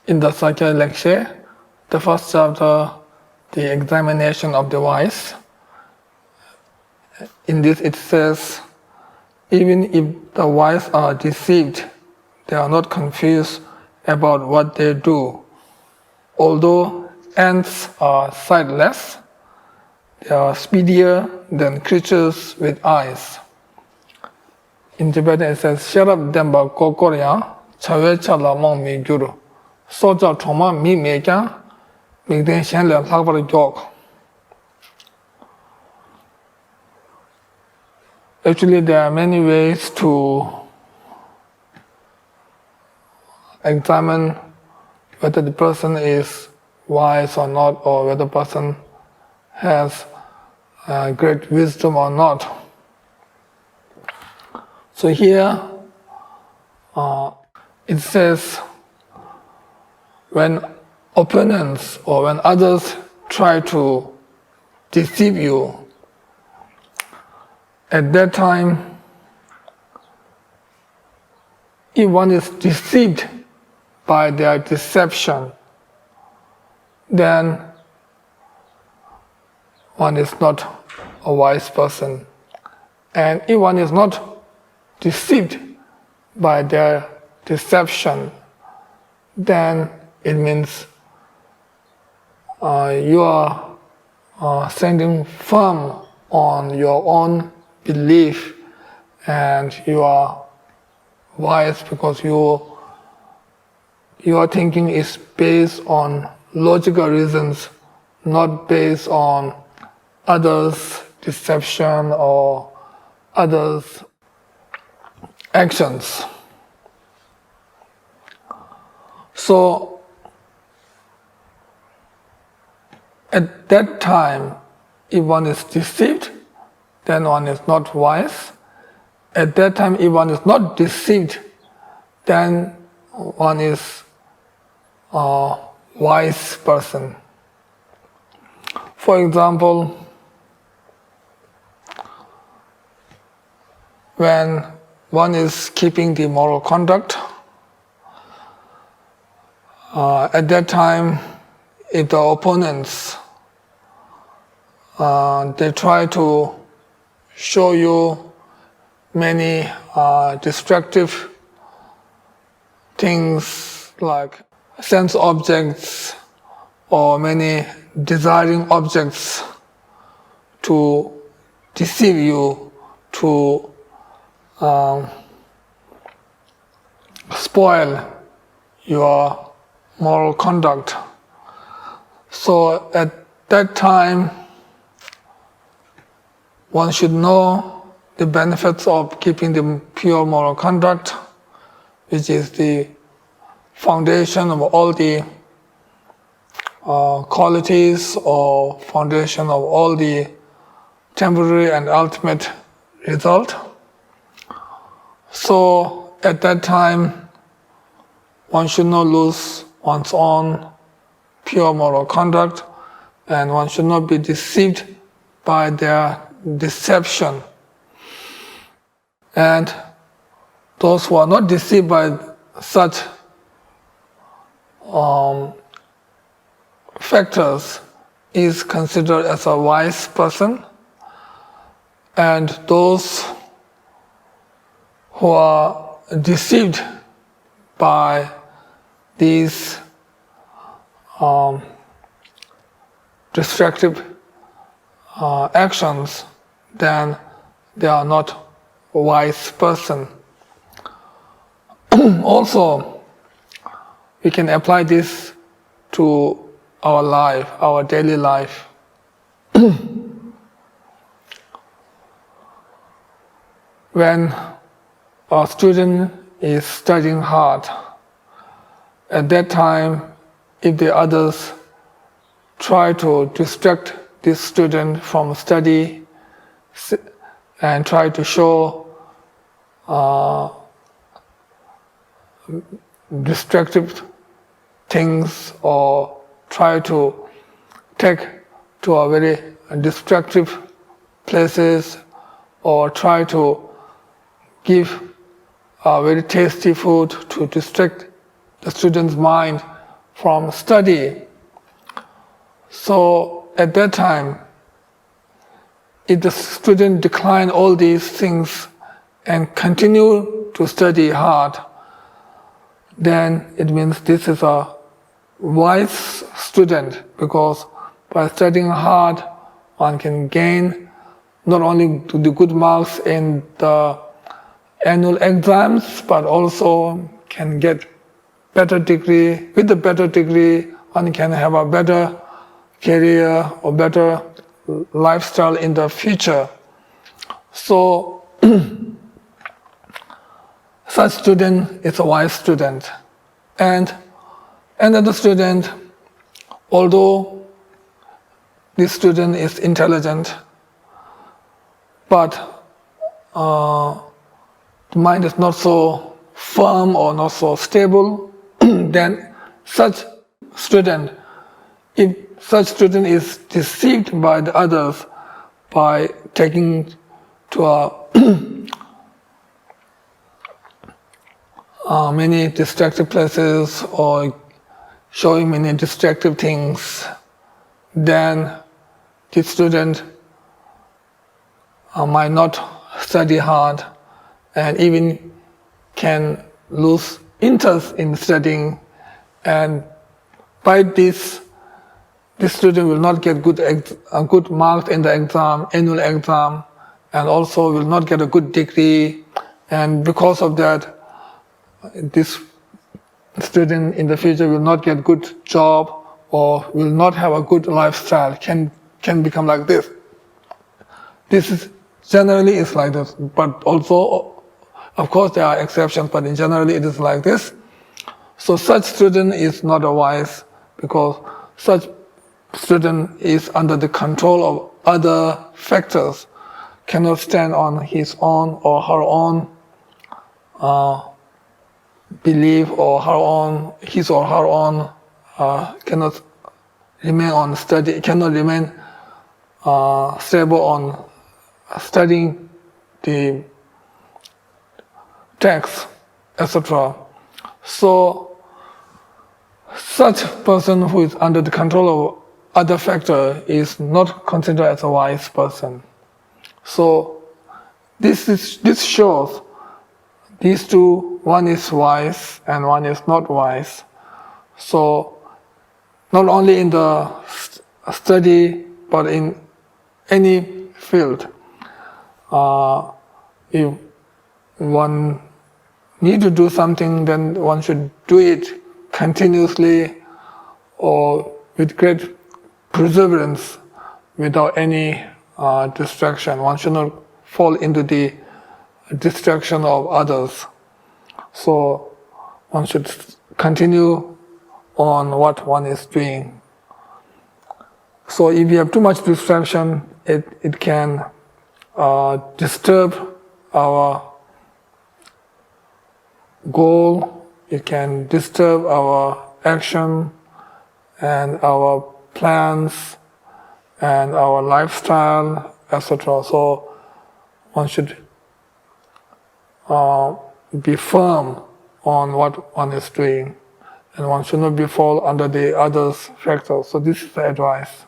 In the Sakya lecture, the first chapter, the examination of the wise, in this it says, even if the wise are deceived, they are not confused about what they do. Although ants are sightless, they are speedier than creatures with eyes. In Tibetan it says, Sharab Demba Kokorya, Chawe Chala Mong Mi Guru, Soja Choma Mi Meka, Migden Shenle Lagvar Jok. Actually, there are many ways to examine whether the person is wise or not, or whether the person has great wisdom or not. So here it says, when opponents or when others try to deceive you, at that time, if one is deceived by their deception, then one is not a wise person. And if one is not deceived by their deception, then it means you are standing firm on your own belief, and you are wise because your thinking is based on logical reasons, not based on others' deception or others' actions. So at that time, if one is deceived, then one is not wise. At that time, if one is not deceived, then one is a wise person. For example, when one is keeping the moral conduct, at that time, if the opponents they try to show you many destructive things like sense objects or many desiring objects to deceive you, to spoil your moral conduct. So at that time, one should know the benefits of keeping the pure moral conduct, which is the foundation of all the qualities or foundation of all the temporary and ultimate result. So at that time, one should not lose one's own pure moral conduct, and one should not be deceived by their deception. And those who are not deceived by such factors is considered as a wise person, and those who are deceived by these destructive actions, then they are not a wise person. Also, we can apply this to our life, our daily life. When a student is studying hard, at that time, if the others try to distract this student from study and try to show destructive things or try to take to a very destructive places or try to give a very tasty food to distract the student's mind from study. So at that time, if the student decline all these things and continue to study hard, then it means this is a wise student, because by studying hard, one can gain not only the good marks in the annual exams, but also can get better degree. With the better degree, one can have a better career or better lifestyle in the future. So such student is a wise student. And another student, although this student is intelligent, but the mind is not so firm or not so stable, then such student, if such student is deceived by the others by taking to many distractive places or showing many distractive things, then this student might not study hard and even can lose interest in studying, and by this student will not get good marks in the exam, annual exam, and also will not get a good degree, and because of that, this student in the future will not get good job or will not have a good lifestyle, can become like this. This is generally is like this, but also, of course, there are exceptions, but in generally it is like this. So such student is not a wise, because such student is under the control of other factors, cannot stand on his own or her own belief or his or her own, cannot remain on study, cannot remain stable on studying the text, etc. So such person who is under the control of other factor is not considered as a wise person. So this shows these two, one is wise and one is not wise. So not only in the study, but in any field, if one need to do something, then one should do it continuously or with great perseverance without any distraction. One should not fall into the distraction of others. So one should continue on what one is doing. So if you have too much distraction, it can disturb our goal, it can disturb our action and our plans and our lifestyle, etc. So one should be firm on what one is doing, and one should not be fall under the others' factors. So this is the advice.